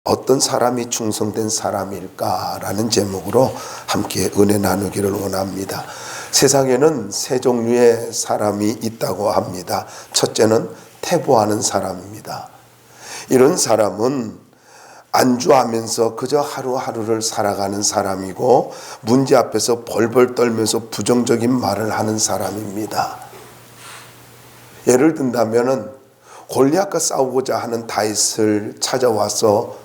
어떤 사람이 충성된 사람일까라는 제목으로 함께 은혜 나누기를 원합니다. 세상에는 세 종류의 사람이 있다고 합니다. 첫째는 태보하는 사람입니다. 이런 사람은 안주하면서 그저 하루하루를 살아가는 사람이고, 문제 앞에서 벌벌 떨면서 부정적인 말을 하는 사람입니다. 예를 든다면은 골리앗과 싸우고자 하는 다윗을 찾아와서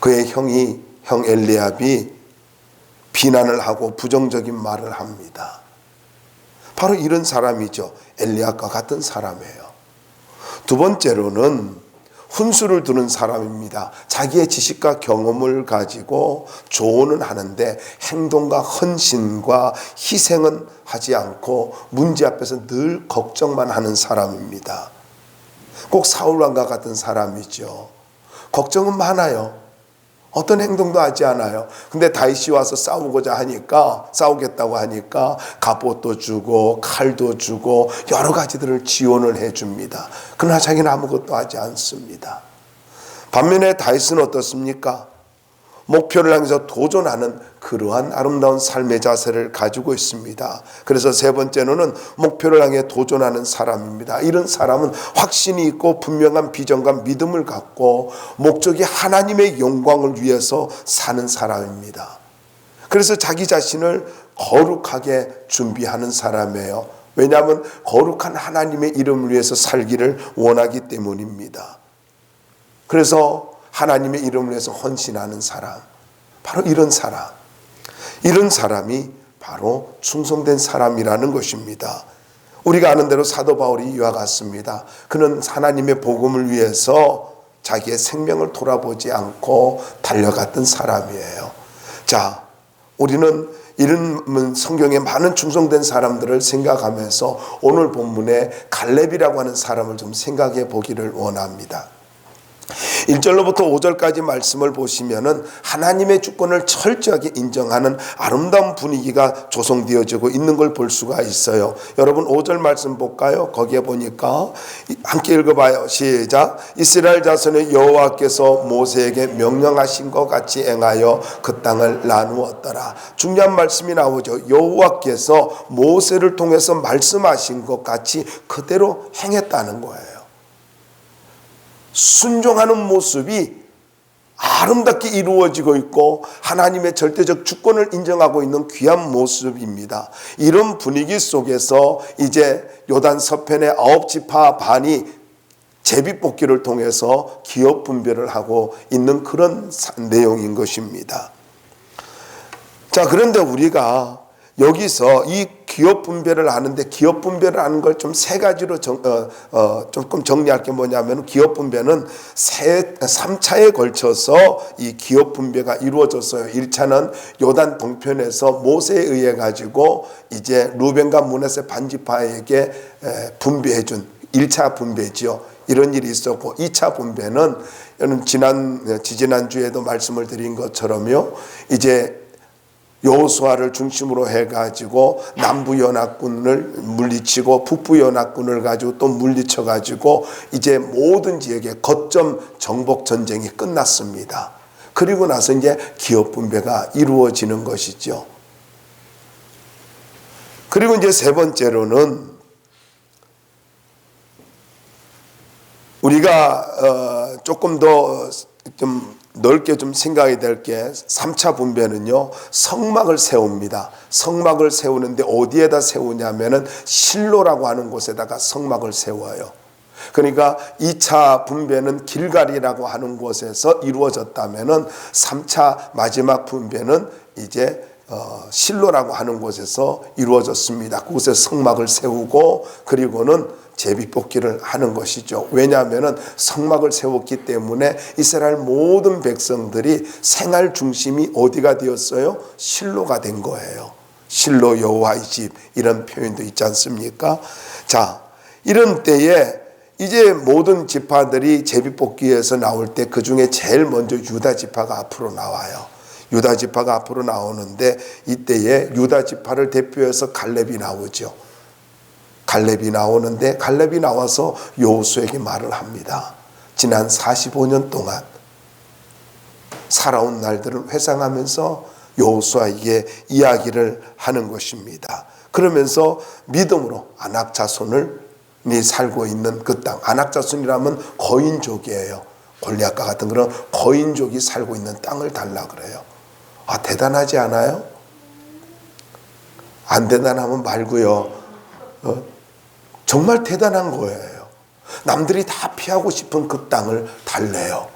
그의 형 엘리압이 비난을 하고 부정적인 말을 합니다. 바로 이런 사람이죠. 엘리압과 같은 사람이에요. 두 번째로는 훈수를 두는 사람입니다. 자기의 지식과 경험을 가지고 조언은 하는데 행동과 헌신과 희생은 하지 않고 문제 앞에서 늘 걱정만 하는 사람입니다. 꼭 사울왕과 같은 사람이죠. 걱정은 많아요. 어떤 행동도 하지 않아요. 근데 다윗이 와서 싸우겠다고 하니까 갑옷도 주고 칼도 주고 여러 가지들을 지원을 해줍니다. 그러나 자기는 아무것도 하지 않습니다. 반면에 다윗은 어떻습니까? 목표를 향해서 도전하는 그러한 아름다운 삶의 자세를 가지고 있습니다. 그래서 세 번째로는 목표를 향해 도전하는 사람입니다. 이런 사람은 확신이 있고 분명한 비전과 믿음을 갖고 목적이 하나님의 영광을 위해서 사는 사람입니다. 그래서 자기 자신을 거룩하게 준비하는 사람이에요. 왜냐하면 거룩한 하나님의 이름을 위해서 살기를 원하기 때문입니다. 그래서 하나님의 이름을 위해서 헌신하는 사람, 바로 이런 사람이 바로 충성된 사람이라는 것입니다. 우리가 아는 대로 사도 바울이 이와 같습니다. 그는 하나님의 복음을 위해서 자기의 생명을 돌아보지 않고 달려갔던 사람이에요. 자, 우리는 이런 성경에 많은 충성된 사람들을 생각하면서 오늘 본문에 갈렙이라고 하는 사람을 좀 생각해 보기를 원합니다. 1절로부터 5절까지 말씀을 보시면은 하나님의 주권을 철저하게 인정하는 아름다운 분위기가 조성되어지고 있는 걸 볼 수가 있어요. 여러분 5절 말씀 볼까요? 거기에 보니까 함께 읽어봐요. 시작. 이스라엘 자손의 여호와께서 모세에게 명령하신 것 같이 행하여 그 땅을 나누었더라. 중요한 말씀이 나오죠. 여호와께서 모세를 통해서 말씀하신 것 같이 그대로 행했다는 거예요. 순종하는 모습이 아름답게 이루어지고 있고 하나님의 절대적 주권을 인정하고 있는 귀한 모습입니다. 이런 분위기 속에서 이제 요단 서편의 9지파 반이 제비뽑기를 통해서 기업 분배를 하고 있는 그런 내용인 것입니다. 자, 그런데 우리가 여기서 이 기업 분배를 하는데 기업 분배를 하는 걸 좀 세 가지로 조금 정리할 게 뭐냐면, 기업 분배는 3차에 걸쳐서 이 기업 분배가 이루어졌어요. 1차는 요단 동편에서 모세에 의해 가지고 이제 루벤과 므낫세 반지파에게 분배해 준 1차 분배지요. 이런 일이 있었고, 2차 분배는 지지난 주에도 말씀을 드린 것처럼요. 이제 여호수아를 중심으로 해가지고 남부 연합군을 물리치고 북부 연합군을 가지고 또 물리쳐가지고 이제 모든 지역에 거점 정복 전쟁이 끝났습니다. 그리고 나서 이제 기업 분배가 이루어지는 것이죠. 그리고 이제 세 번째로는 우리가 조금 더 좀 넓게 좀 생각이 될 게 3차 분배는요, 성막을 세웁니다. 성막을 세우는데 어디에다 세우냐면은 실로라고 하는 곳에다가 성막을 세워요. 그러니까 2차 분배는 길갈이라고 하는 곳에서 이루어졌다면은 3차 마지막 분배는 이제 실로라고 하는 곳에서 이루어졌습니다. 그곳에 성막을 세우고 그리고는 제비뽑기를 하는 것이죠. 왜냐하면 성막을 세웠기 때문에 이스라엘 모든 백성들이 생활 중심이 어디가 되었어요? 실로가 된 거예요. 실로 여호와의 집, 이런 표현도 있지 않습니까? 자, 이런 때에 이제 모든 지파들이 제비뽑기에서 나올 때 그 중에 제일 먼저 유다 지파가 앞으로 나와요. 유다 지파가 앞으로 나오는데 이때에 유다 지파를 대표해서 갈렙이 나오죠. 갈렙이 나오는데 갈렙이 나와서 여호수아에게 말을 합니다. 지난 45년 동안 살아온 날들을 회상하면서 여호수아에게 이야기를 하는 것입니다. 그러면서 믿음으로 아낙 자손이 살고 있는 그 땅, 아낙 자손이라면 거인족이에요. 골리앗과 같은 그런 거인족이 살고 있는 땅을 달라 그래요. 아, 대단하지 않아요? 안 대단하면 말고요. 정말 대단한 거예요. 남들이 다 피하고 싶은 그 땅을 달래요.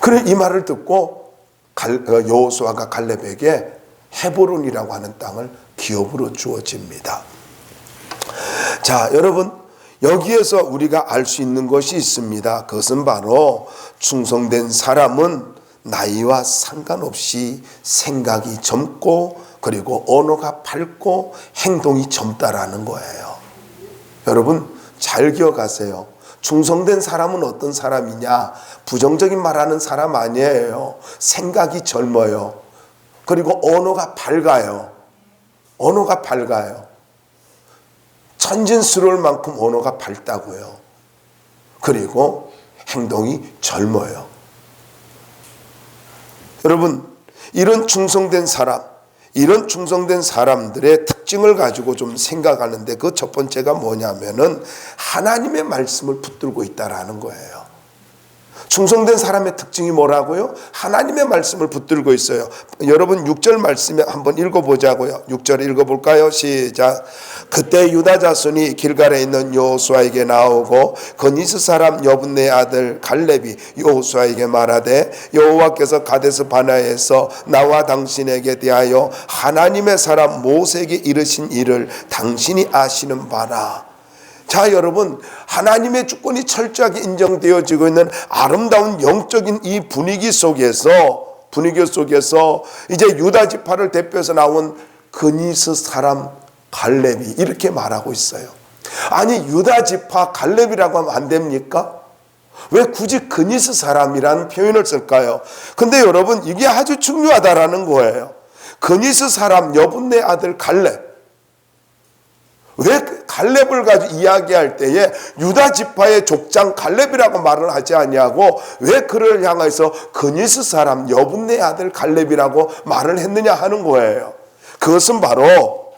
그래, 이 말을 듣고 여호수아가 갈렙에게 헤브론이라고 하는 땅을 기업으로 주어집니다. 자, 여러분, 여기에서 우리가 알 수 있는 것이 있습니다. 그것은 바로 충성된 사람은 나이와 상관없이 생각이 젊고 그리고 언어가 밝고 행동이 젊다라는 거예요. 여러분, 잘 기억하세요. 충성된 사람은 어떤 사람이냐? 부정적인 말하는 사람 아니에요. 생각이 젊어요. 그리고 언어가 밝아요. 언어가 밝아요. 천진스러울 만큼 언어가 밝다고요. 그리고 행동이 젊어요. 여러분, 이런 충성된 사람들의 특징을 가지고 좀 생각하는데 그 첫 번째가 뭐냐면은 하나님의 말씀을 붙들고 있다라는 거예요. 충성된 사람의 특징이 뭐라고요? 하나님의 말씀을 붙들고 있어요. 여러분 6절 말씀에 한번 읽어보자고요. 6절 읽어볼까요? 시작. 그때 유다 자손이 길갈에 있는 여호수아에게 나오고 거니스 사람 여분네 아들 갈렙이 여호수아에게 말하되 여호와께서 가데스 바네아에서 나와 당신에게 대하여 하나님의 사람 모세에게 이르신 일을 당신이 아시는 바라. 자, 여러분, 하나님의 주권이 철저하게 인정되어지고 있는 아름다운 영적인 이 분위기 속에서 이제 유다 지파를 대표해서 나온 거니스 사람 갈렙이 이렇게 말하고 있어요. 아니, 유다 지파 갈렙이라고 하면 안 됩니까? 왜 굳이 거니스 사람이라는 표현을 쓸까요? 근데 여러분, 이게 아주 중요하다라는 거예요. 거니스 사람 여분네 아들 갈렙. 왜 갈렙을 가지고 이야기할 때에 유다 지파의 족장 갈렙이라고 말을 하지 않냐고, 왜 그를 향해서 거니스 사람 여분네 아들 갈렙이라고 말을 했느냐 하는 거예요. 그것은 바로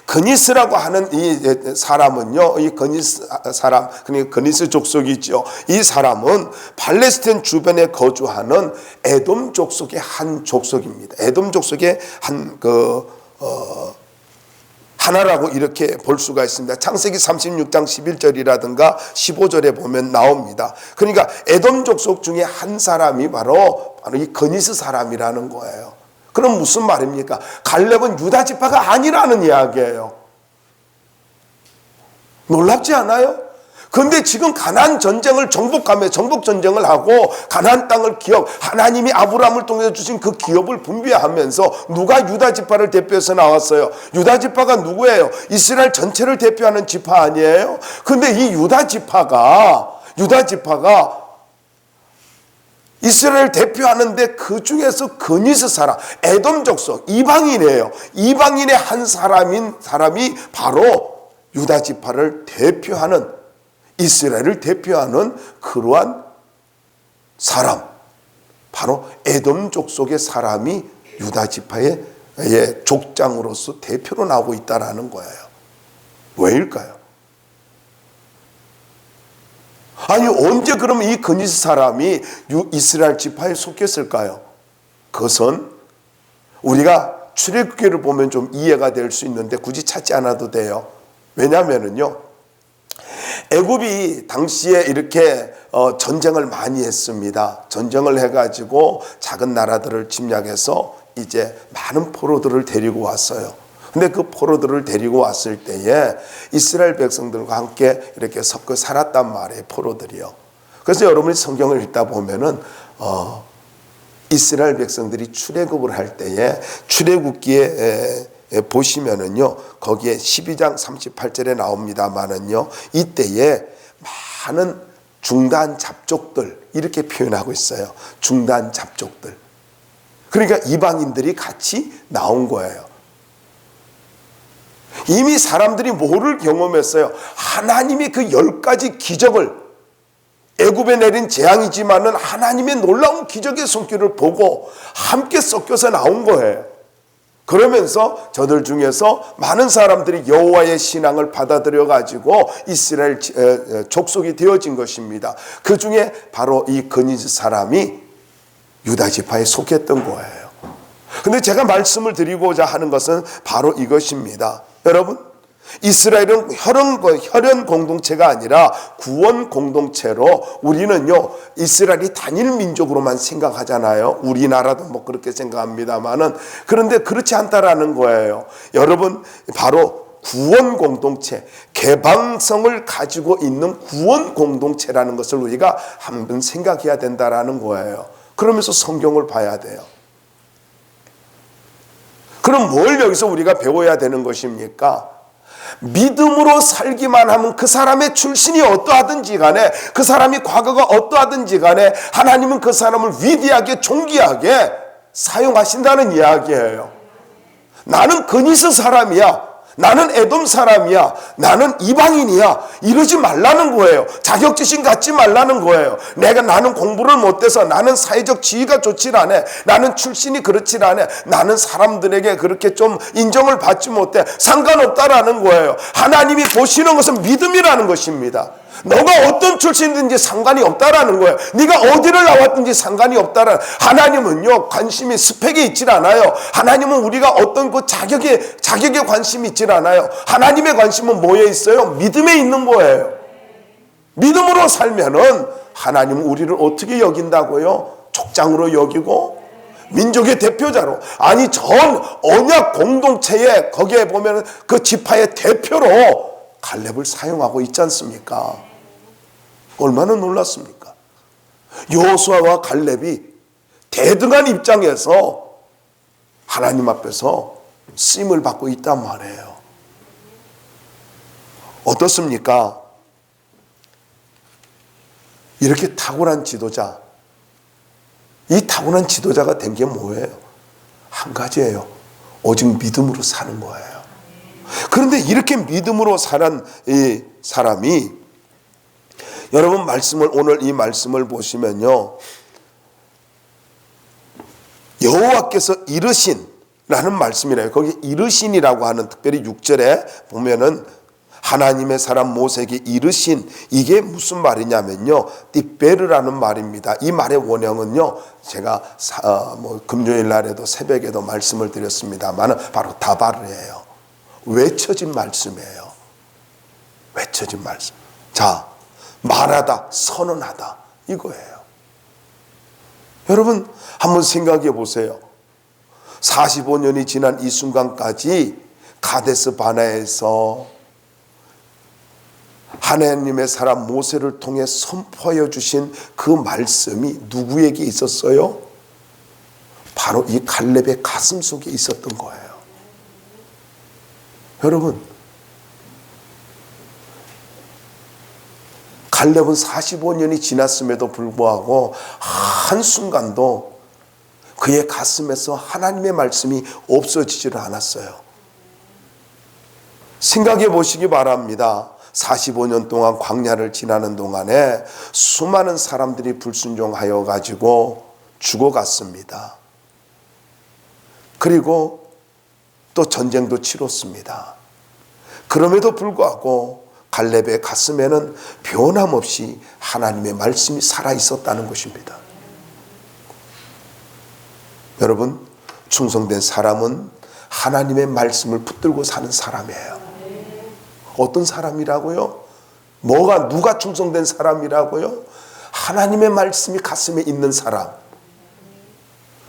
거니스라고 하는 이 사람은요, 이 거니스 사람, 그러니까 거니스 족속이죠. 이 사람은 팔레스타인 주변에 거주하는 에돔 족속의 한 족속입니다. 에돔 족속의 하나라고 이렇게 볼 수가 있습니다. 창세기 36장 11절이라든가 15절에 보면 나옵니다. 그러니까 에돔 족속 중에 한 사람이 바로 이 거니스 사람이라는 거예요. 그럼 무슨 말입니까? 갈렙은 유다 지파가 아니라는 이야기예요. 놀랍지 않아요? 그런데 지금 가나안 전쟁을 정복하며 정복 전쟁을 하고 가나안 땅을 기업, 하나님이 아브라함을 통해서 주신 그 기업을 분배하면서 누가 유다 지파를 대표해서 나왔어요? 유다 지파가 누구예요? 이스라엘 전체를 대표하는 지파 아니에요? 그런데 이 유다 지파가 이스라엘 대표하는데 그 중에서 거니스 사람, 에돔 족속, 이방인이에요. 이방인의 한 사람이 바로 유다 지파를 대표하는, 이스라엘을 대표하는 그러한 사람, 바로 에돔 족속의 사람이 유다 지파의 족장으로서 대표로 나오고 있다라는 거예요. 왜일까요? 아니, 언제 그러면 이 거니스 사람이 이스라엘 지파에 속했을까요? 그것은 우리가 출애굽기를 보면 좀 이해가 될 수 있는데 굳이 찾지 않아도 돼요. 왜냐하면은요, 애굽이 당시에 이렇게 전쟁을 많이 했습니다. 전쟁을 해가지고 작은 나라들을 침략해서 이제 많은 포로들을 데리고 왔어요. 근데 그 포로들을 데리고 왔을 때에 이스라엘 백성들과 함께 이렇게 섞여 살았단 말이에요, 포로들이요. 그래서 여러분이 성경을 읽다 보면은 이스라엘 백성들이 출애굽을 할 때에 출애굽기에 보시면은요, 거기에 12장 38절에 나옵니다만은요, 이때에 많은 중단 잡족들 이렇게 표현하고 있어요. 중단 잡족들. 그러니까 이방인들이 같이 나온 거예요. 이미 사람들이 뭐를 경험했어요? 하나님이 그 10가지 기적을 애굽에 내린 재앙이지만은 하나님의 놀라운 기적의 손길을 보고 함께 섞여서 나온 거예요. 그러면서 저들 중에서 많은 사람들이 여호와의 신앙을 받아들여 가지고 이스라엘 족속이 되어진 것입니다. 그 중에 바로 이 그니즈 사람이 유다 지파에 속했던 거예요. 근데 제가 말씀을 드리고자 하는 것은 바로 이것입니다. 여러분, 이스라엘은 혈연 공동체가 아니라 구원 공동체로, 우리는요 이스라엘이 단일 민족으로만 생각하잖아요. 우리나라도 뭐 그렇게 생각합니다만은, 그런데 그렇지 않다라는 거예요. 여러분, 바로 구원 공동체, 개방성을 가지고 있는 구원 공동체라는 것을 우리가 한번 생각해야 된다라는 거예요. 그러면서 성경을 봐야 돼요. 그럼 뭘 여기서 우리가 배워야 되는 것입니까? 믿음으로 살기만 하면 그 사람의 출신이 어떠하든지 간에, 그 사람이 과거가 어떠하든지 간에 하나님은 그 사람을 위대하게 존귀하게 사용하신다는 이야기예요. 나는 그니스 사람이야, 나는 에돔 사람이야, 나는 이방인이야, 이러지 말라는 거예요. 자격지심 갖지 말라는 거예요. 나는 공부를 못해서, 나는 사회적 지위가 좋지 않아, 나는 출신이 그렇지 않아, 나는 사람들에게 그렇게 좀 인정을 받지 못해, 상관없다라는 거예요. 하나님이 보시는 것은 믿음이라는 것입니다. 너가 어떤 출신이든지 상관이 없다라는 거예요. 네가 어디를 나왔든지 상관이 없다라는, 하나님은요 관심이 스펙에 있질 않아요. 하나님은 우리가 어떤 그 자격에 관심이 있질 않아요. 하나님의 관심은 뭐에 있어요? 믿음에 있는 거예요. 믿음으로 살면은 하나님은 우리를 어떻게 여긴다고요? 족장으로 여기고 민족의 대표자로, 아니 전 언약 공동체에 거기에 보면 그 지파의 대표로 갈렙을 사용하고 있지 않습니까? 얼마나 놀랐습니까? 여호수아와 갈렙이 대등한 입장에서 하나님 앞에서 쓰임을 받고 있단 말이에요. 어떻습니까? 이렇게 탁월한 지도자, 이 탁월한 지도자가 된 게 뭐예요? 한 가지예요. 오직 믿음으로 사는 거예요. 그런데 이렇게 믿음으로 살은 이 사람이, 여러분 오늘 이 말씀을 보시면요, 여호와께서 이르신라는 말씀이래요. 거기 이르신이라고 하는, 특별히 6절에 보면은 하나님의 사람 모세에게 이르신, 이게 무슨 말이냐면요, 띠베르라는 말입니다. 이 말의 원형은요, 제가 금요일 날에도 새벽에도 말씀을 드렸습니다만 바로 다바르예요. 외쳐진 말씀이에요. 외쳐진 말씀. 자, 말하다, 선언하다, 이거예요. 여러분 한번 생각해 보세요. 45년이 지난 이 순간까지 가데스 바네아에서 하나님의 사람 모세를 통해 선포하여 주신 그 말씀이 누구에게 있었어요? 바로 이 갈렙의 가슴 속에 있었던 거예요. 여러분, 갈렙은 45년이 지났음에도 불구하고 한순간도 그의 가슴에서 하나님의 말씀이 없어지지를 않았어요. 생각해 보시기 바랍니다. 45년 동안 광야를 지나는 동안에 수많은 사람들이 불순종하여 가지고 죽어갔습니다. 그리고 또 전쟁도 치렀습니다. 그럼에도 불구하고 갈렙의 가슴에는 변함없이 하나님의 말씀이 살아있었다는 것입니다. 여러분, 충성된 사람은 하나님의 말씀을 붙들고 사는 사람이에요. 어떤 사람이라고요? 누가 충성된 사람이라고요? 하나님의 말씀이 가슴에 있는 사람,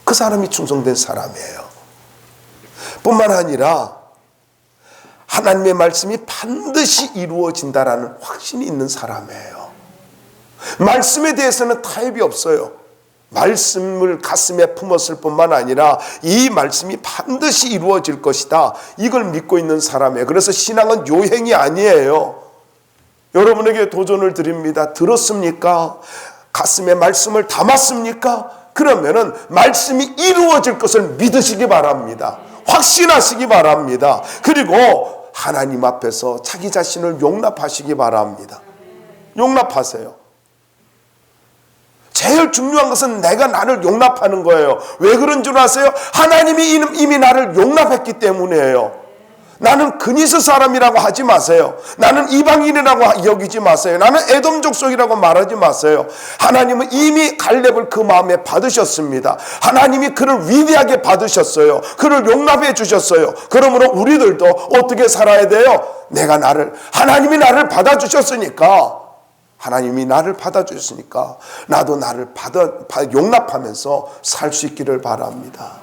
그 사람이 충성된 사람이에요. 뿐만 아니라 하나님의 말씀이 반드시 이루어진다라는 확신이 있는 사람이에요. 말씀에 대해서는 타협이 없어요. 말씀을 가슴에 품었을 뿐만 아니라 이 말씀이 반드시 이루어질 것이다, 이걸 믿고 있는 사람이에요. 그래서 신앙은 요행이 아니에요. 여러분에게 도전을 드립니다. 들었습니까? 가슴에 말씀을 담았습니까? 그러면은 말씀이 이루어질 것을 믿으시기 바랍니다. 확신하시기 바랍니다. 그리고 하나님 앞에서 자기 자신을 용납하시기 바랍니다. 용납하세요. 제일 중요한 것은 내가 나를 용납하는 거예요. 왜 그런 줄 아세요? 하나님이 이미 나를 용납했기 때문이에요. 나는 그니스 사람이라고 하지 마세요. 나는 이방인이라고 여기지 마세요. 나는 에돔 족속이라고 말하지 마세요. 하나님은 이미 갈렙을 그 마음에 받으셨습니다. 하나님이 그를 위대하게 받으셨어요. 그를 용납해 주셨어요. 그러므로 우리들도 어떻게 살아야 돼요? 하나님이 나를 받아주셨으니까, 나도 나를 용납하면서 살 수 있기를 바랍니다.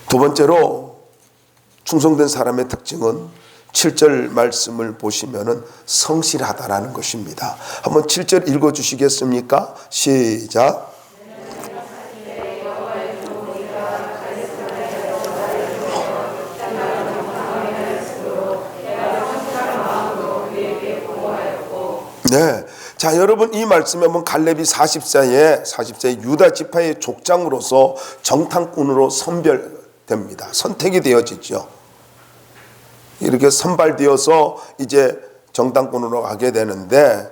두 번째로 충성된 사람의 특징은 7절 말씀을 보시면은 성실하다라는 것입니다. 한번 7절 읽어주시겠습니까? 시작. 네. 자, 여러분, 이 말씀에 보면 갈렙이 40세에 유다 지파의 족장으로서 정탐꾼으로 선별됩니다. 선택이 되어지죠. 이렇게 선발되어서 이제 정탐꾼으로 가게 되는데,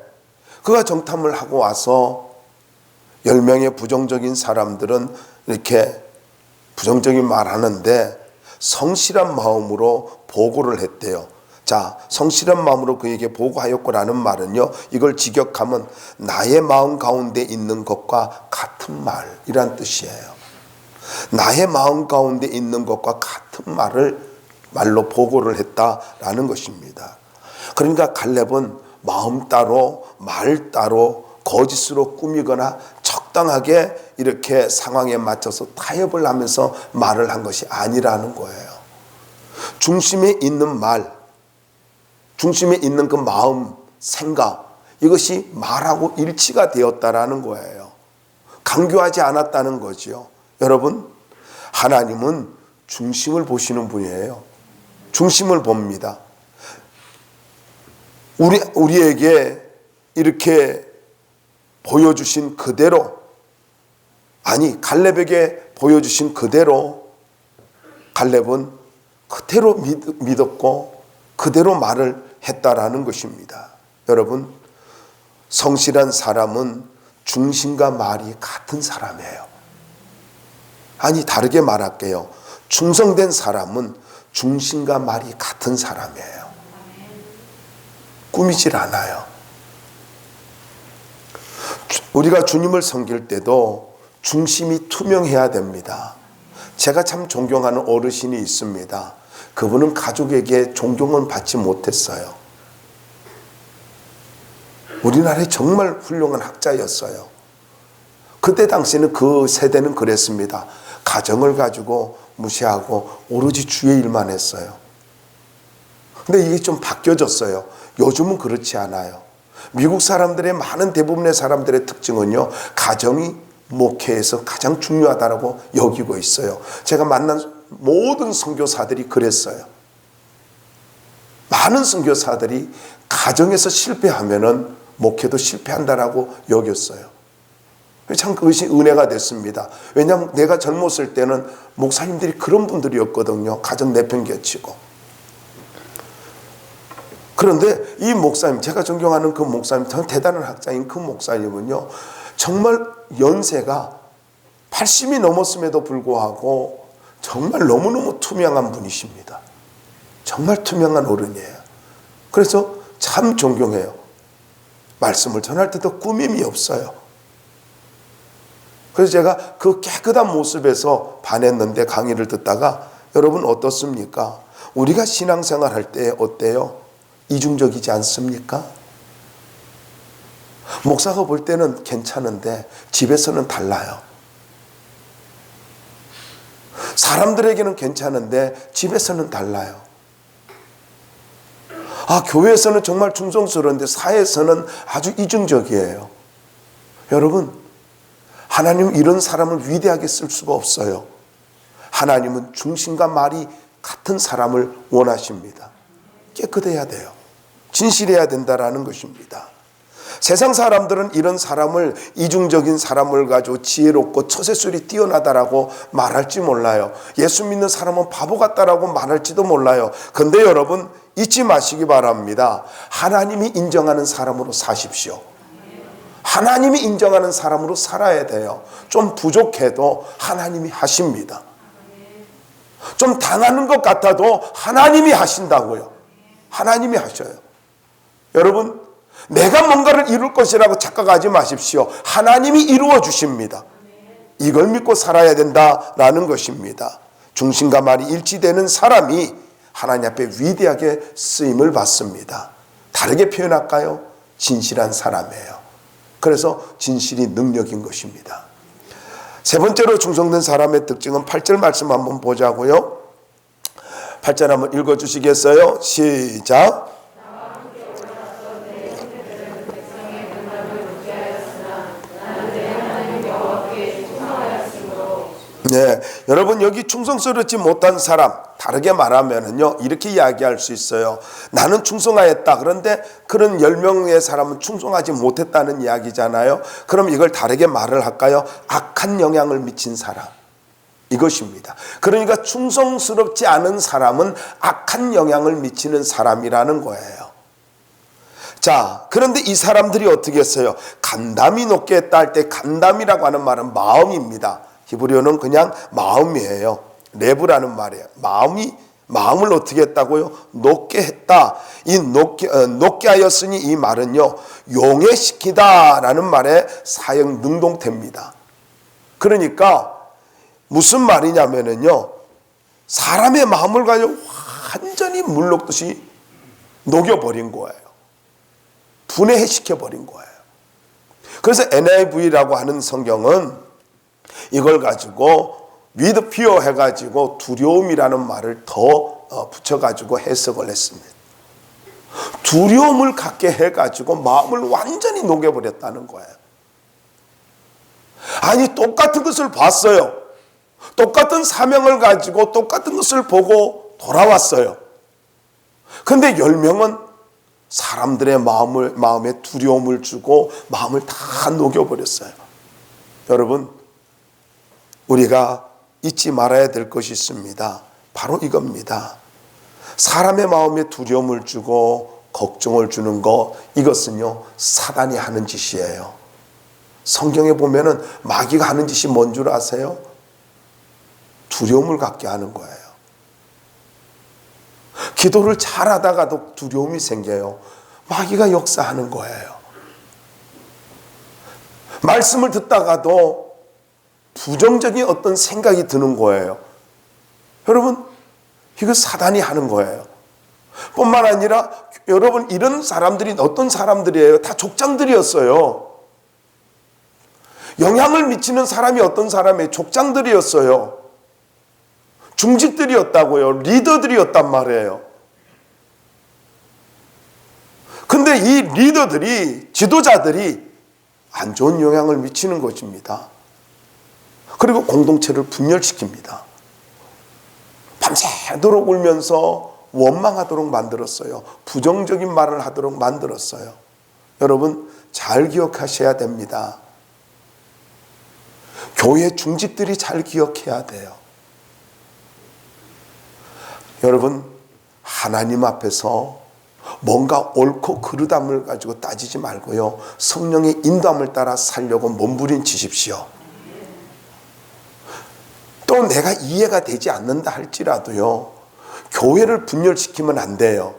그가 정탐을 하고 와서 10명의 부정적인 사람들은 이렇게 부정적인 말 하는데 성실한 마음으로 보고를 했대요. 자, 성실한 마음으로 그에게 보고하였고라는 말은요, 이걸 직역하면 나의 마음 가운데 있는 것과 같은 말이란 뜻이에요. 나의 마음 가운데 있는 것과 같은 말로 보고를 했다라는 것입니다. 그러니까 갈렙은 마음 따로 말 따로 거짓으로 꾸미거나 적당하게 이렇게 상황에 맞춰서 타협을 하면서 말을 한 것이 아니라는 거예요. 중심에 있는 말, 중심에 있는 그 마음, 생각, 이것이 말하고 일치가 되었다라는 거예요. 강교하지 않았다는 거죠. 여러분, 하나님은 중심을 보시는 분이에요. 중심을 봅니다. 우리에게 이렇게 보여주신 그대로, 갈렙에게 보여주신 그대로 갈렙은 그대로 믿었고 그대로 말을 했다라는 것입니다. 여러분, 성실한 사람은 중심과 말이 같은 사람이에요. 다르게 말할게요. 충성된 사람은 중심과 말이 같은 사람이에요. 꾸미질 않아요. 우리가 주님을 섬길 때도 중심이 투명해야 됩니다. 제가 참 존경하는 어르신이 있습니다. 그분은 가족에게 존경은 받지 못했어요. 우리나라에 정말 훌륭한 학자였어요. 그때 당시에는 그 세대는 그랬습니다. 가정을 가지고 무시하고 오로지 주의 일만 했어요. 근데 이게 좀 바뀌어졌어요. 요즘은 그렇지 않아요. 미국 사람들의 대부분의 사람들의 특징은요, 가정이 목회에서 가장 중요하다고 여기고 있어요. 제가 만난 모든 선교사들이 그랬어요. 많은 선교사들이 가정에서 실패하면은 목회도 실패한다라고 여겼어요. 참 그것이 은혜가 됐습니다. 왜냐하면 내가 젊었을 때는 목사님들이 그런 분들이었거든요. 가정 내팽개치고. 그런데 이 목사님, 제가 존경하는 그 목사님, 참 대단한 학자인 그 목사님은요, 정말 연세가 80이 넘었음에도 불구하고 정말 너무너무 투명한 분이십니다. 정말 투명한 어른이에요. 그래서 참 존경해요. 말씀을 전할 때도 꾸밈이 없어요. 그래서 제가 그 깨끗한 모습에서 반했는데, 강의를 듣다가, 여러분 어떻습니까? 우리가 신앙생활 할 때 어때요? 이중적이지 않습니까? 목사가 볼 때는 괜찮은데 집에서는 달라요. 사람들에게는 괜찮은데 집에서는 달라요. 교회에서는 정말 충성스러운데 사회에서는 아주 이중적이에요. 여러분, 하나님은 이런 사람을 위대하게 쓸 수가 없어요. 하나님은 중심과 말이 같은 사람을 원하십니다. 깨끗해야 돼요. 진실해야 된다라는 것입니다. 세상 사람들은 이런 사람을 이중적인 사람을 가지고 지혜롭고 처세술이 뛰어나다라고 말할지 몰라요. 예수 믿는 사람은 바보 같다라고 말할지도 몰라요. 근데 여러분 잊지 마시기 바랍니다. 하나님이 인정하는 사람으로 사십시오. 하나님이 인정하는 사람으로 살아야 돼요. 좀 부족해도 하나님이 하십니다. 좀 당하는 것 같아도 하나님이 하신다고요. 하나님이 하셔요. 여러분, 내가 뭔가를 이룰 것이라고 착각하지 마십시오. 하나님이 이루어 주십니다. 이걸 믿고 살아야 된다라는 것입니다. 중심과 말이 일치되는 사람이 하나님 앞에 위대하게 쓰임을 받습니다. 다르게 표현할까요? 진실한 사람이에요. 그래서 진실이 능력인 것입니다. 세 번째로 충성된 사람의 특징은 8절 말씀 한번 보자고요. 8절 한번 읽어주시겠어요? 시작. 네, 여러분 여기 충성스럽지 못한 사람, 다르게 말하면은요 이렇게 이야기할 수 있어요. 나는 충성하였다. 그런데 그런 10명의 사람은 충성하지 못했다는 이야기잖아요. 그럼 이걸 다르게 말을 할까요? 악한 영향을 미친 사람, 이것입니다. 그러니까 충성스럽지 않은 사람은 악한 영향을 미치는 사람이라는 거예요. 자, 그런데 이 사람들이 어떻게 했어요? 간담이 높게 했다 할 때 간담이라고 하는 말은 마음입니다. 히브리어는 그냥 마음이에요. 레브라는 말이에요. 마음을 어떻게 했다고요? 높게 했다. 이 높게 하였으니 이 말은요, 용해시키다라는 말에 사형 능동태입니다. 그러니까 무슨 말이냐면은요, 사람의 마음을 가지고 완전히 물 녹듯이 녹여버린 거예요. 분해시켜버린 거예요. 그래서 NIV라고 하는 성경은 이걸 가지고 with fear 해가지고 두려움이라는 말을 더 붙여가지고 해석을 했습니다. 두려움을 갖게 해가지고 마음을 완전히 녹여버렸다는 거예요. 아니, 똑같은 것을 봤어요. 똑같은 사명을 가지고 똑같은 것을 보고 돌아왔어요. 근데 10명은 사람들의 마음에 두려움을 주고 마음을 다 녹여버렸어요. 여러분, 우리가 잊지 말아야 될 것이 있습니다. 바로 이겁니다. 사람의 마음에 두려움을 주고 걱정을 주는 것, 이것은요 사단이 하는 짓이에요. 성경에 보면은 마귀가 하는 짓이 뭔 줄 아세요? 두려움을 갖게 하는 거예요. 기도를 잘하다가도 두려움이 생겨요. 마귀가 역사하는 거예요. 말씀을 듣다가도 부정적인 어떤 생각이 드는 거예요. 여러분, 이거 사단이 하는 거예요. 뿐만 아니라 여러분, 이런 사람들이 어떤 사람들이에요? 다 족장들이었어요. 영향을 미치는 사람이 어떤 사람이에요? 족장들이었어요. 중직들이었다고요. 리더들이었단 말이에요. 근데 이 리더들이, 지도자들이 안 좋은 영향을 미치는 것입니다. 그리고 공동체를 분열시킵니다. 밤새도록 울면서 원망하도록 만들었어요. 부정적인 말을 하도록 만들었어요. 여러분, 잘 기억하셔야 됩니다. 교회 중직들이 잘 기억해야 돼요. 여러분, 하나님 앞에서 뭔가 옳고 그르담을 가지고 따지지 말고요, 성령의 인도함을 따라 살려고 몸부림치십시오. 또 내가 이해가 되지 않는다 할지라도요, 교회를 분열시키면 안 돼요.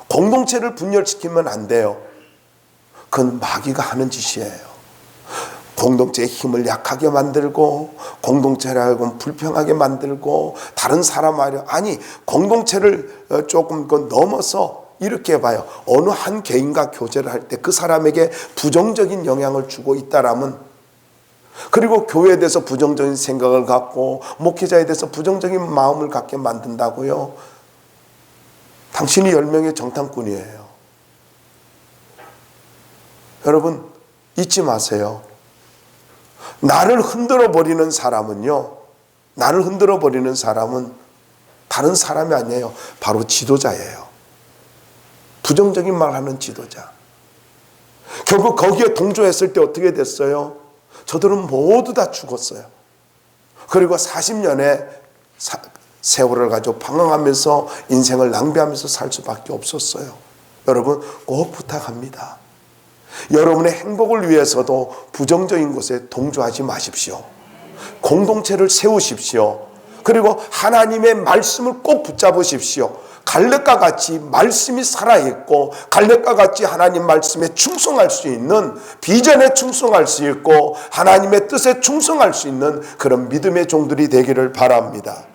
공동체를 분열시키면 안 돼요. 그건 마귀가 하는 짓이에요. 공동체의 힘을 약하게 만들고, 공동체를 하여금 불평하게 만들고, 다른 사람 하려, 아니 공동체를 조금 넘어서 이렇게 봐요. 어느 한 개인과 교제를 할 때 그 사람에게 부정적인 영향을 주고 있다라면, 그리고 교회에 대해서 부정적인 생각을 갖고 목회자에 대해서 부정적인 마음을 갖게 만든다고요? 당신이 10명의 정탐꾼이에요. 여러분, 잊지 마세요. 나를 흔들어 버리는 사람은요, 나를 흔들어 버리는 사람은 다른 사람이 아니에요. 바로 지도자예요. 부정적인 말 하는 지도자. 결국 거기에 동조했을 때 어떻게 됐어요? 저들은 모두 다 죽었어요. 그리고 40년의 세월을 가지고 방황하면서 인생을 낭비하면서 살 수밖에 없었어요. 여러분, 꼭 부탁합니다. 여러분의 행복을 위해서도 부정적인 것에 동조하지 마십시오. 공동체를 세우십시오. 그리고 하나님의 말씀을 꼭 붙잡으십시오. 갈렙과 같이 말씀이 살아있고 갈렙과 같이 하나님 말씀에 충성할 수 있는, 비전에 충성할 수 있고 하나님의 뜻에 충성할 수 있는 그런 믿음의 종들이 되기를 바랍니다.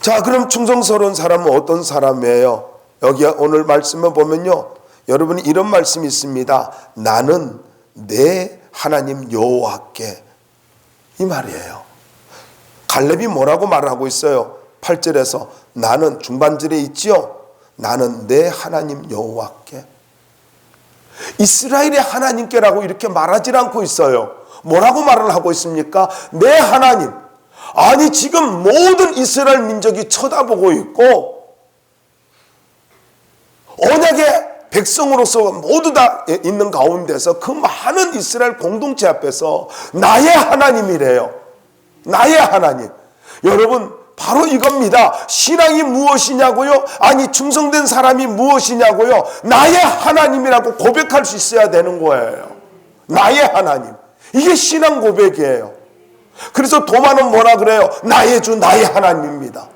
자, 그럼 충성스러운 사람은 어떤 사람이에요? 여기 오늘 말씀을 보면요, 여러분이 이런 말씀이 있습니다. 나는 내 하나님 여호와께, 이 말이에요. 갈렙이 뭐라고 말하고 있어요? 8절에서 나는, 중반절에 있지요, 나는 내 하나님 여호와께, 이스라엘의 하나님께라고 이렇게 말하지 않고 있어요. 뭐라고 말을 하고 있습니까? 내 하나님. 아니, 지금 모든 이스라엘 민족이 쳐다보고 있고 언약의 백성으로서 모두 다 있는 가운데서 그 많은 이스라엘 공동체 앞에서 나의 하나님이래요. 나의 하나님. 여러분, 바로 이겁니다. 신앙이 무엇이냐고요? 아니, 충성된 사람이 무엇이냐고요? 나의 하나님이라고 고백할 수 있어야 되는 거예요. 나의 하나님. 이게 신앙 고백이에요. 그래서 도마는 뭐라 그래요? 나의 주, 나의 하나님입니다.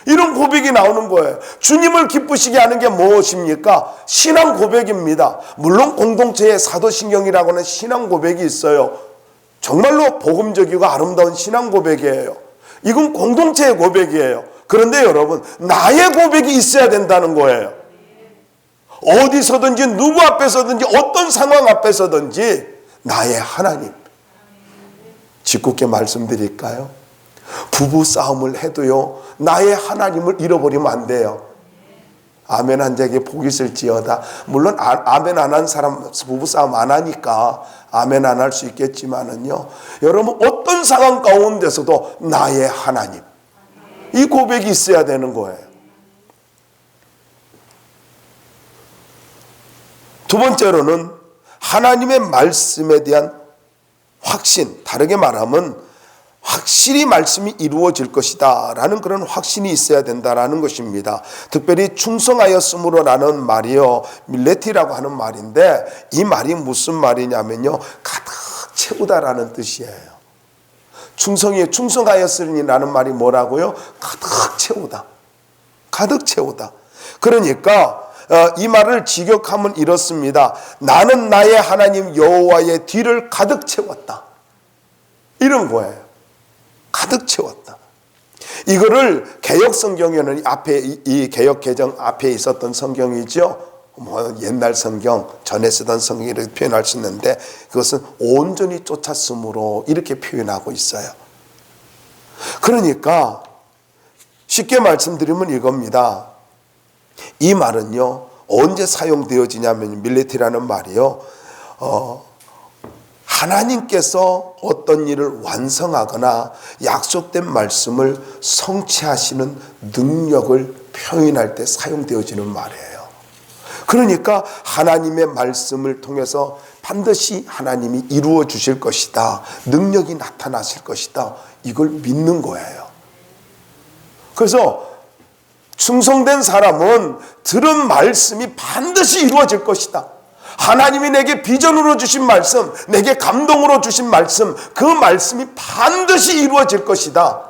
이런 고백이 나오는 거예요. 주님을 기쁘시게 하는 게 무엇입니까? 신앙 고백입니다. 물론 공동체의 사도신경이라고 하는 신앙 고백이 있어요. 정말로 복음적이고 아름다운 신앙 고백이에요. 이건 공동체의 고백이에요. 그런데 여러분, 나의 고백이 있어야 된다는 거예요. 어디서든지 누구 앞에서든지 어떤 상황 앞에서든지 나의 하나님. 짓궂게 말씀드릴까요? 부부 싸움을 해도요, 나의 하나님을 잃어버리면 안 돼요. 아멘 한 자에게 복이 있을지어다. 물론 아멘 안 한 사람 부부 싸움 안 하니까 아멘 안 할 수 있겠지만은요, 여러분 어떤 상황 가운데서도 나의 하나님, 이 고백이 있어야 되는 거예요. 두 번째로는 하나님의 말씀에 대한 확신, 다르게 말하면 확실히 말씀이 이루어질 것이다 라는 그런 확신이 있어야 된다라는 것입니다. 특별히 충성하였으므로라는 말이요, 밀레티라고 하는 말인데, 이 말이 무슨 말이냐면요, 가득 채우다라는 뜻이에요. 충성하였으니라는 말이 뭐라고요? 가득 채우다. 가득 채우다. 그러니까 이 말을 직역하면 이렇습니다. 나는 나의 하나님 여호와의 뒤를 가득 채웠다. 이런 거예요. 가득 채웠다. 이거를 개역 성경에는 앞에, 이 개역 개정 앞에 있었던 성경이죠. 옛날 성경, 전에 쓰던 성경 이렇게 표현할 수 있는데, 그것은 온전히 쫓았으므로 이렇게 표현하고 있어요. 그러니까 쉽게 말씀드리면 이겁니다. 이 말은요, 언제 사용되어지냐면, 밀레티라는 말이요, 하나님께서 어떤 일을 완성하거나 약속된 말씀을 성취하시는 능력을 표현할 때 사용되어지는 말이에요. 그러니까 하나님의 말씀을 통해서 반드시 하나님이 이루어 주실 것이다, 능력이 나타나실 것이다, 이걸 믿는 거예요. 그래서 충성된 사람은 들은 말씀이 반드시 이루어질 것이다. 하나님이 내게 비전으로 주신 말씀, 내게 감동으로 주신 말씀, 그 말씀이 반드시 이루어질 것이다.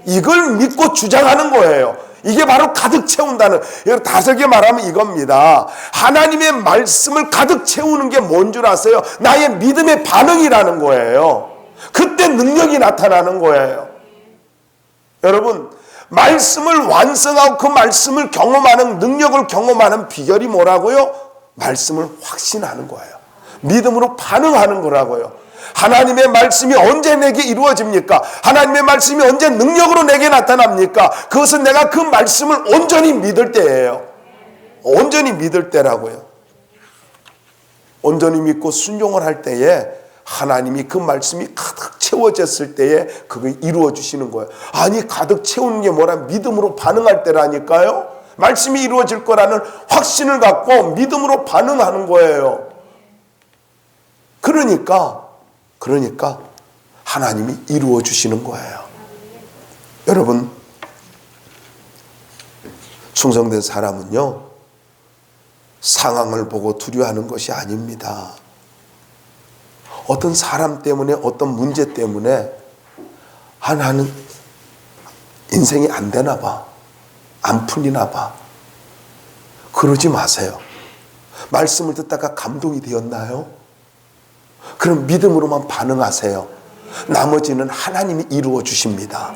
이걸 믿고 주장하는 거예요. 이게 바로 가득 채운다는, 다르게 말하면 이겁니다. 하나님의 말씀을 가득 채우는 게 뭔 줄 아세요? 나의 믿음의 반응이라는 거예요. 그때 능력이 나타나는 거예요. 여러분, 말씀을 완성하고 그 말씀을 경험하는, 능력을 경험하는 비결이 뭐라고요? 말씀을 확신하는 거예요. 믿음으로 반응하는 거라고요. 하나님의 말씀이 언제 내게 이루어집니까? 하나님의 말씀이 언제 능력으로 내게 나타납니까? 그것은 내가 그 말씀을 온전히 믿을 때예요. 온전히 믿을 때라고요. 온전히 믿고 순종을 할 때에 하나님이 그 말씀이 가득 채워졌을 때에 그걸 이루어 주시는 거예요. 아니, 가득 채우는 게 뭐라? 믿음으로 반응할 때라니까요. 말씀이 이루어질 거라는 확신을 갖고 믿음으로 반응하는 거예요. 그러니까 하나님이 이루어 주시는 거예요. 여러분, 충성된 사람은요, 상황을 보고 두려워하는 것이 아닙니다. 어떤 사람 때문에, 어떤 문제 때문에 나는 인생이 안 되나 봐, 안 풀리나 봐, 그러지 마세요. 말씀을 듣다가 감동이 되었나요? 그럼 믿음으로만 반응하세요. 나머지는 하나님이 이루어 주십니다.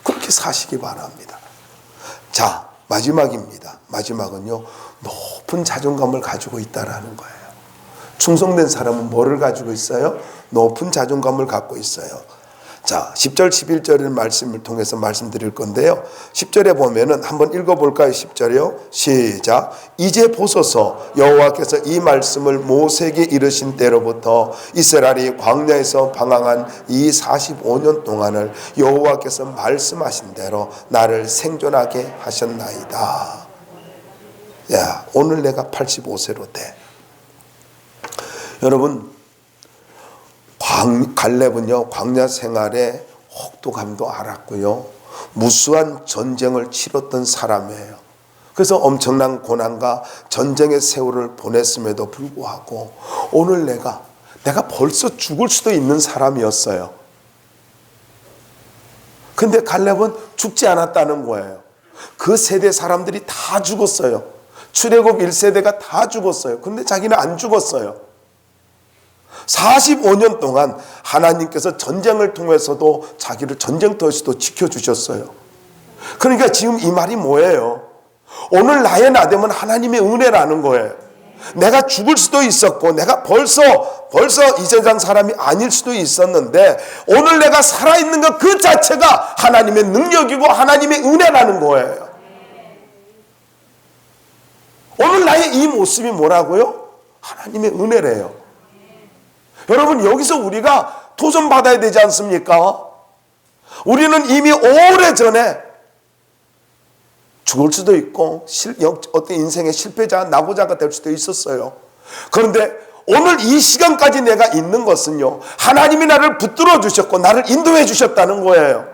그렇게 사시기 바랍니다. 자, 마지막입니다. 마지막은요, 높은 자존감을 가지고 있다라는 거예요. 충성된 사람은 뭐를 가지고 있어요? 높은 자존감을 갖고 있어요. 자, 10절 11절의 말씀을 통해서 말씀드릴 건데요, 10절에 보면은 한번 읽어볼까요? 10절이요. 시작. 이제 보소서, 여호와께서 이 말씀을 모세에게 이르신 때로부터 이스라엘이 광야에서 방황한 이 45년 동안을 여호와께서 말씀하신 대로 나를 생존하게 하셨나이다. 야, 오늘 내가 85세로 돼. 여러분, 갈렙은요, 광야 생활에 혹독함도 알았고요, 무수한 전쟁을 치렀던 사람이에요. 그래서 엄청난 고난과 전쟁의 세월을 보냈음에도 불구하고 오늘 내가 벌써 죽을 수도 있는 사람이었어요. 근데 갈렙은 죽지 않았다는 거예요. 그 세대 사람들이 다 죽었어요. 출애굽 1세대가 다 죽었어요. 근데 자기는 안 죽었어요. 45년 동안 하나님께서 전쟁을 통해서도 자기를 전쟁터에서도 지켜주셨어요. 그러니까 지금 이 말이 뭐예요? 오늘 나의 나됨은 하나님의 은혜라는 거예요. 내가 죽을 수도 있었고, 내가 벌써 이 세상 사람이 아닐 수도 있었는데, 오늘 내가 살아있는 것 그 자체가 하나님의 능력이고 하나님의 은혜라는 거예요. 오늘 나의 이 모습이 뭐라고요? 하나님의 은혜래요. 여러분, 여기서 우리가 도전받아야 되지 않습니까? 우리는 이미 오래전에 죽을 수도 있고 어떤 인생의 실패자, 낙오자가 될 수도 있었어요. 그런데 오늘 이 시간까지 내가 있는 것은요, 하나님이 나를 붙들어 주셨고 나를 인도해 주셨다는 거예요.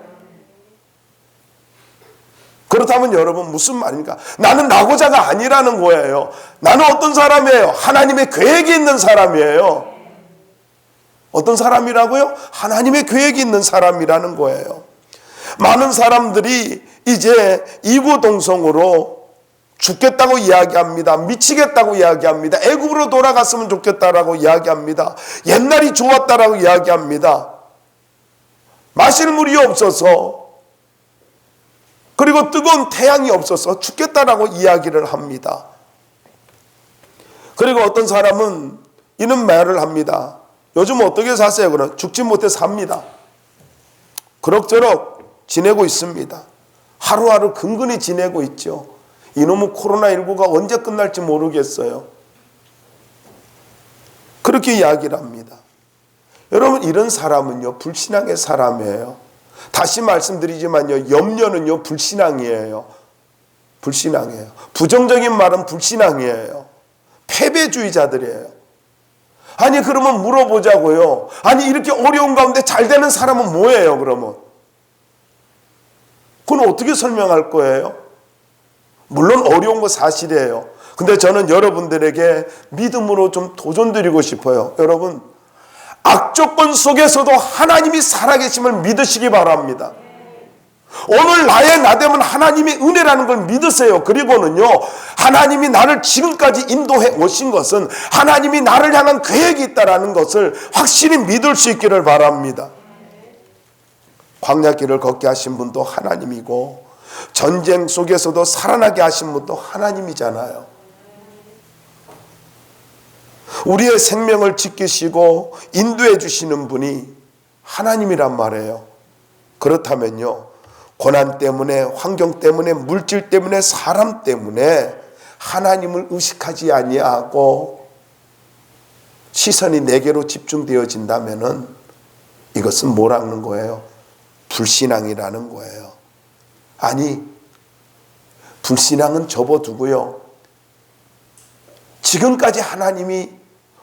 그렇다면 여러분, 무슨 말입니까? 나는 낙오자가 아니라는 거예요. 나는 어떤 사람이에요? 하나님의 계획이 있는 사람이에요. 어떤 사람이라고요? 하나님의 계획이 있는 사람이라는 거예요. 많은 사람들이 이제 이구동성으로 죽겠다고 이야기합니다. 미치겠다고 이야기합니다. 애굽으로 돌아갔으면 좋겠다라고 이야기합니다. 옛날이 좋았다라고 이야기합니다. 마실 물이 없어서, 그리고 뜨거운 태양이 없어서 죽겠다라고 이야기를 합니다. 그리고 어떤 사람은 이런 말을 합니다. 요즘 어떻게 사세요? 그럼 죽지 못해 삽니다. 그럭저럭 지내고 있습니다. 하루하루 근근히 지내고 있죠. 이놈의 코로나19가 언제 끝날지 모르겠어요. 그렇게 이야기를 합니다. 여러분, 이런 사람은요, 불신앙의 사람이에요. 다시 말씀드리지만요, 염려는요, 불신앙이에요. 불신앙이에요. 부정적인 말은 불신앙이에요. 패배주의자들이에요. 아니, 그러면 물어보자고요. 아니, 이렇게 어려운 가운데 잘 되는 사람은 뭐예요, 그러면? 그건 어떻게 설명할 거예요? 물론 어려운 거 사실이에요. 근데 저는 여러분들에게 믿음으로 좀 도전드리고 싶어요. 여러분, 악조건 속에서도 하나님이 살아계심을 믿으시기 바랍니다. 오늘 나의 나됨은 하나님의 은혜라는 걸 믿으세요. 그리고는요, 하나님이 나를 지금까지 인도해 오신 것은 하나님이 나를 향한 계획이 있다는 것을 확실히 믿을 수 있기를 바랍니다. 광야길을 걷게 하신 분도 하나님이고, 전쟁 속에서도 살아나게 하신 분도 하나님이잖아요. 우리의 생명을 지키시고 인도해 주시는 분이 하나님이란 말이에요. 그렇다면요, 고난 때문에, 환경 때문에, 물질 때문에, 사람 때문에 하나님을 의식하지 아니하고 시선이 내게로 집중되어진다면은 이것은 뭐라는 거예요? 불신앙이라는 거예요. 아니, 불신앙은 접어두고요. 지금까지 하나님이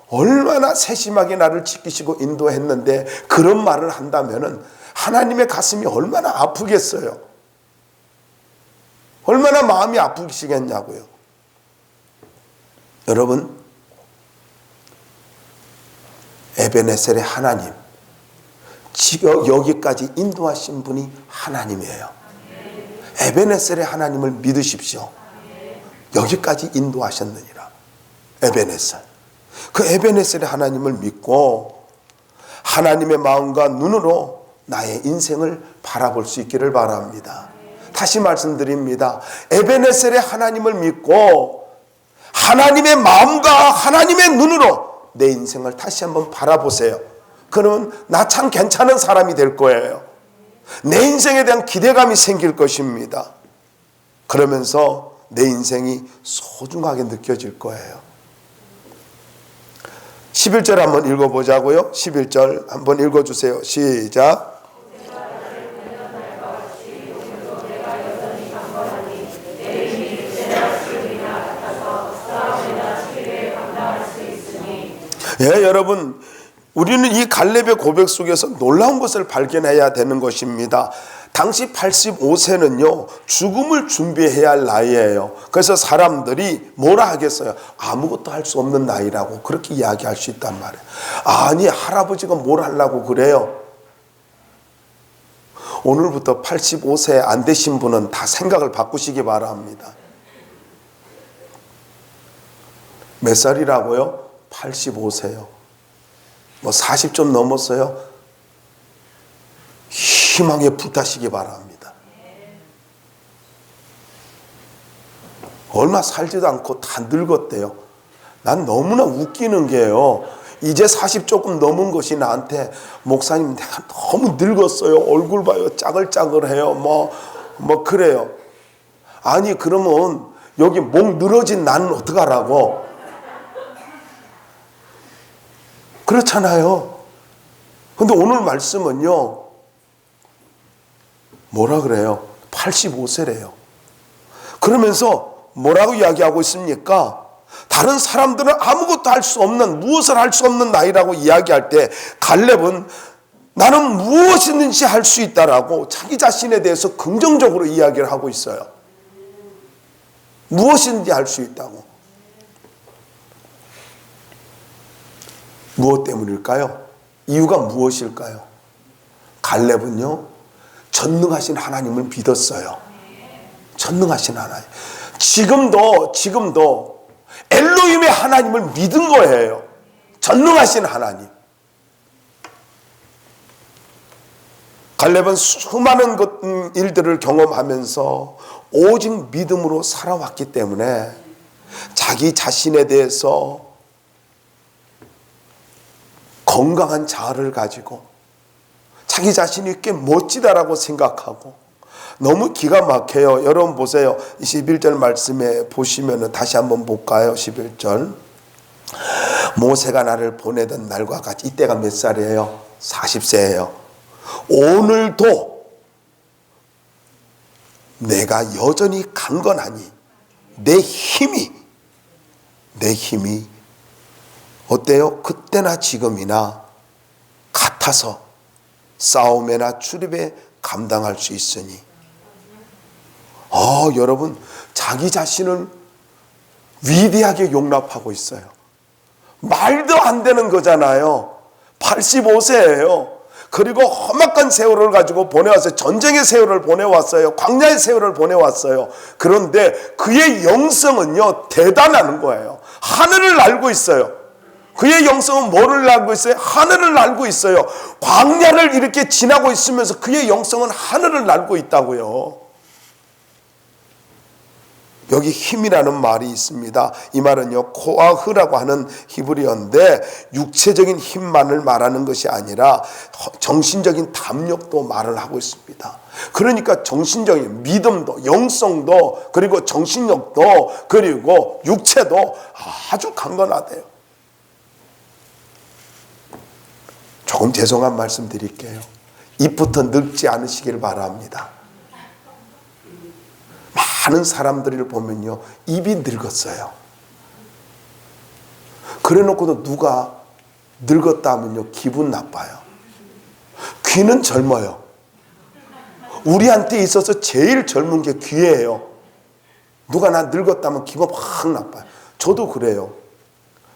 얼마나 세심하게 나를 지키시고 인도했는데 그런 말을 한다면은 하나님의 가슴이 얼마나 아프겠어요. 얼마나 마음이 아프시겠냐고요. 여러분, 에베네셀의 하나님, 지금 여기까지 인도하신 분이 하나님이에요. 에베네셀의 하나님을 믿으십시오. 여기까지 인도하셨느니라. 에베네셀. 그 에베네셀의 하나님을 믿고 하나님의 마음과 눈으로 나의 인생을 바라볼 수 있기를 바랍니다. 다시 말씀드립니다. 에베네셀의 하나님을 믿고 하나님의 마음과 하나님의 눈으로 내 인생을 다시 한번 바라보세요. 그러면 나 참 괜찮은 사람이 될 거예요. 내 인생에 대한 기대감이 생길 것입니다. 그러면서 내 인생이 소중하게 느껴질 거예요. 11절 한번 읽어보자고요. 11절 한번 읽어주세요. 시작. 예, 여러분, 우리는 이 갈렙의 고백 속에서 놀라운 것을 발견해야 되는 것입니다. 당시 85세는요 죽음을 준비해야 할 나이예요. 그래서 사람들이 뭐라 하겠어요? 아무것도 할 수 없는 나이라고 그렇게 이야기할 수 있단 말이에요. 아니, 할아버지가 뭘 하려고 그래요? 오늘부터 85세 안 되신 분은 다 생각을 바꾸시기 바랍니다. 몇 살이라고요? 85세요. 뭐 40 좀 넘었어요? 희망에 불타시기 바랍니다. 얼마 살지도 않고 다 늙었대요. 난 너무나 웃기는 게요, 이제 40 조금 넘은 것이 나한테 목사님 내가 너무 늙었어요. 얼굴 봐요. 짜글짜글해요. 뭐 그래요. 아니, 그러면 여기 목 늘어진 나는 어떡하라고? 그렇잖아요. 근데 오늘 말씀은요 뭐라 그래요? 85세래요. 그러면서 뭐라고 이야기하고 있습니까? 다른 사람들은 아무것도 할 수 없는, 무엇을 할 수 없는 나이라고 이야기할 때 갈렙은 나는 무엇이든지 할 수 있다라고 자기 자신에 대해서 긍정적으로 이야기를 하고 있어요. 무엇이든지 할 수 있다고. 무엇 때문일까요? 이유가 무엇일까요? 갈렙은요 전능하신 하나님을 믿었어요. 전능하신 하나님. 지금도 엘로힘의 하나님을 믿은 거예요. 전능하신 하나님. 갈렙은 수많은 일들을 경험하면서 오직 믿음으로 살아왔기 때문에 자기 자신에 대해서 건강한 자아를 가지고 자기 자신이 꽤 멋지다라고 생각하고 너무 기가 막혀요. 여러분 보세요. 11절 말씀에 보시면 다시 한번 볼까요? 11절. 모세가 나를 보내던 날과 같이, 이때가 몇 살이에요? 40세예요. 오늘도 내가 여전히 강건하니 내 힘이 어때요? 그때나 지금이나 같아서 싸움에나 출입에 감당할 수 있으니. 여러분, 자기 자신을 위대하게 용납하고 있어요. 말도 안 되는 거잖아요. 85세예요. 그리고 험악한 세월을 가지고 보내왔어요. 전쟁의 세월을 보내왔어요. 광야의 세월을 보내왔어요. 그런데 그의 영성은요 대단한 거예요. 하늘을 날고 있어요. 그의 영성은 뭐를 날고 있어요? 하늘을 날고 있어요. 광야를 이렇게 지나고 있으면서 그의 영성은 하늘을 날고 있다고요. 여기 힘이라는 말이 있습니다. 이 말은요 코아흐라고 하는 히브리어인데 육체적인 힘만을 말하는 것이 아니라 정신적인 담력도 말을 하고 있습니다. 그러니까 정신적인 믿음도, 영성도, 그리고 정신력도, 그리고 육체도 아주 강건하대요. 조금 죄송한 말씀 드릴게요. 입부터 늙지 않으시길 바랍니다. 많은 사람들을 보면요, 입이 늙었어요. 그래 놓고도 누가 늙었다 하면요, 기분 나빠요. 귀는 젊어요. 우리한테 있어서 제일 젊은 게 귀예요. 누가 나 늙었다 하면 기분 확 나빠요. 저도 그래요.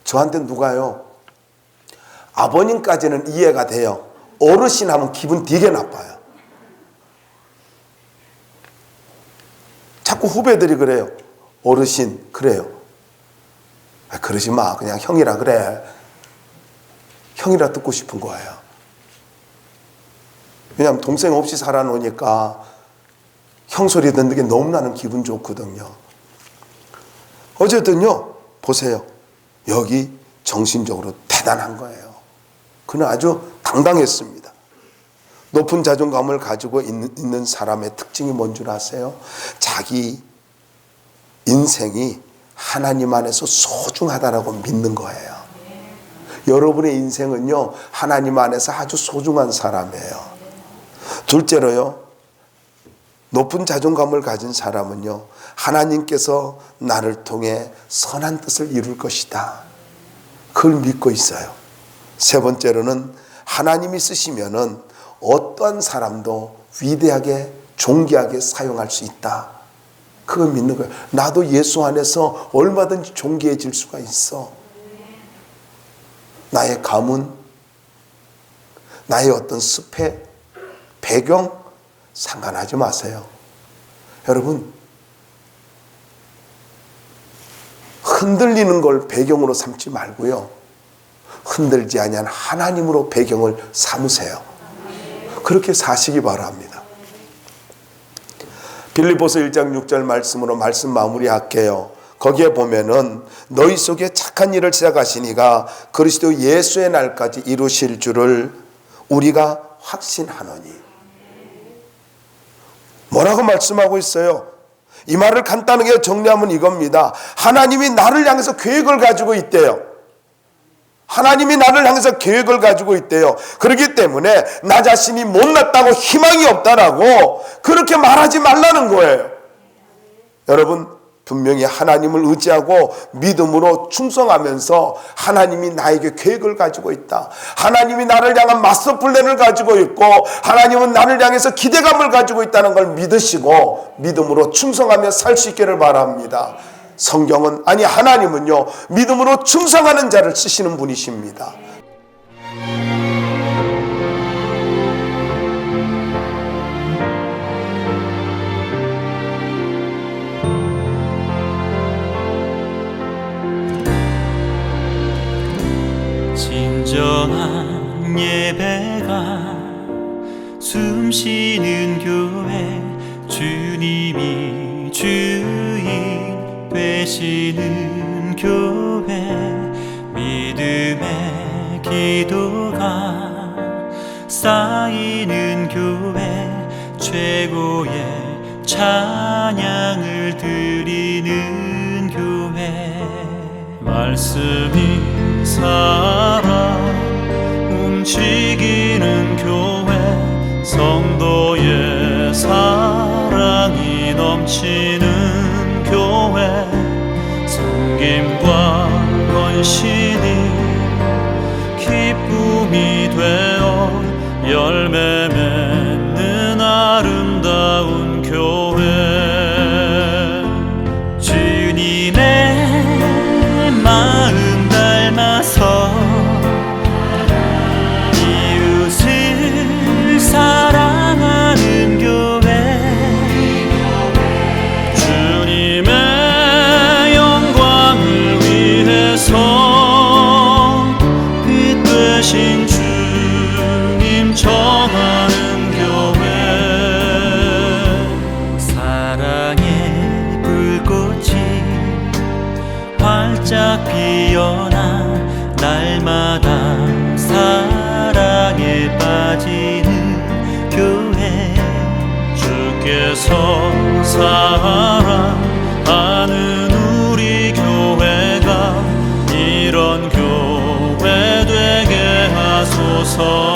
저한테 누가요, 아버님까지는 이해가 돼요. 어르신 하면 기분 되게 나빠요. 자꾸 후배들이 그래요. 어르신, 그래요. 그러지 마. 그냥 형이라 그래. 형이라 듣고 싶은 거예요. 왜냐하면 동생 없이 살아놓으니까 형 소리 듣는 게 너무나는 기분 좋거든요. 어쨌든요, 보세요. 여기 정신적으로 대단한 거예요. 그는 아주 당당했습니다. 높은 자존감을 가지고 있는 사람의 특징이 뭔 줄 아세요? 자기 인생이 하나님 안에서 소중하다라고 믿는 거예요. 여러분의 인생은요, 하나님 안에서 아주 소중한 사람이에요. 둘째로요, 높은 자존감을 가진 사람은요, 하나님께서 나를 통해 선한 뜻을 이룰 것이다, 그걸 믿고 있어요. 세 번째로는 하나님이 쓰시면은 어떠한 사람도 위대하게 존귀하게 사용할 수 있다, 그걸 믿는 거예요. 나도 예수 안에서 얼마든지 존귀해질 수가 있어. 나의 가문, 나의 어떤 스펙, 배경 상관하지 마세요. 여러분, 흔들리는 걸 배경으로 삼지 말고요, 흔들지 아니한 하나님으로 배경을 삼으세요. 그렇게 사시기 바랍니다. 빌립보서 1장 6절 말씀으로 말씀 마무리할게요. 거기에 보면은 너희 속에 착한 일을 시작하시니가 그리스도 예수의 날까지 이루실 줄을 우리가 확신하노니. 뭐라고 말씀하고 있어요? 이 말을 간단하게 정리하면 이겁니다. 하나님이 나를 향해서 계획을 가지고 있대요. 하나님이 나를 향해서 계획을 가지고 있대요. 그렇기 때문에 나 자신이 못났다고 희망이 없다라고 그렇게 말하지 말라는 거예요. 여러분, 분명히 하나님을 의지하고 믿음으로 충성하면서 하나님이 나에게 계획을 가지고 있다, 하나님이 나를 향한 마스터 플랜을 가지고 있고 하나님은 나를 향해서 기대감을 가지고 있다는 걸 믿으시고 믿음으로 충성하며 살 수 있기를 바랍니다. 성경은, 아니 하나님은요, 믿음으로 충성하는 자를 쓰시는 분이십니다. 진정한 예배가 숨쉬는 교회, 주님이 주인 되시는 교회, 믿음의 기도가 쌓이는 교회, 최고의 찬양을 드리는 교회, 말씀이 살아 움직이는 교회, 성도의 사랑이 넘치는 교회, 섬김과 헌신이 기쁨이 되어 열매 맺는 아름다운 교회, 주님의 마음 닮아서 이웃을 사랑하는 교회, 주님의 영광을 위해서 빛 되신 주님 전하는 교회, 사랑의 불꽃이 활짝 피어나 날마다 사랑에 빠지는 교회, 주께서 사랑하는 우리 교회가 이런 교회 되게 하소서.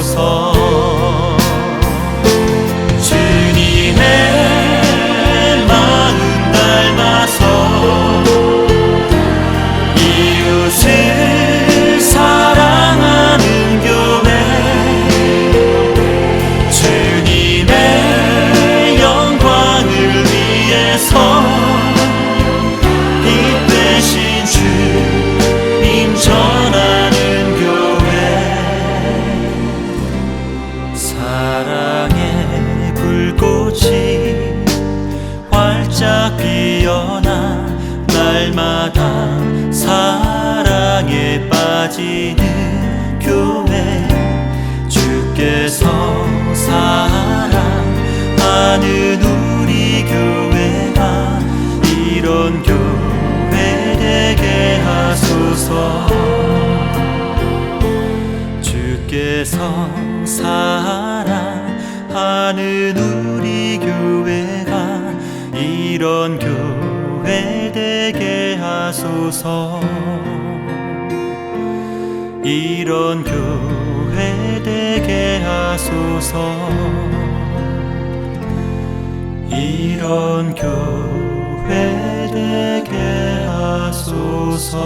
하소서. 주님의 마음 닮아서 이웃을 사랑하는 교회, 주님의 영광을 위해서 빛 되신 주님 전하는 교회, 사랑의 불꽃이 활짝 피어나 날마다 사랑에 빠지는 교회, 주께서 사랑하는 우리 교회가 이런 교회 되게 하소서. 주께서 사랑하는 우리 교회가 이런 교회 되게 하소서. 이런 교회 되게 하소서. 이런 교회 되게 하소서.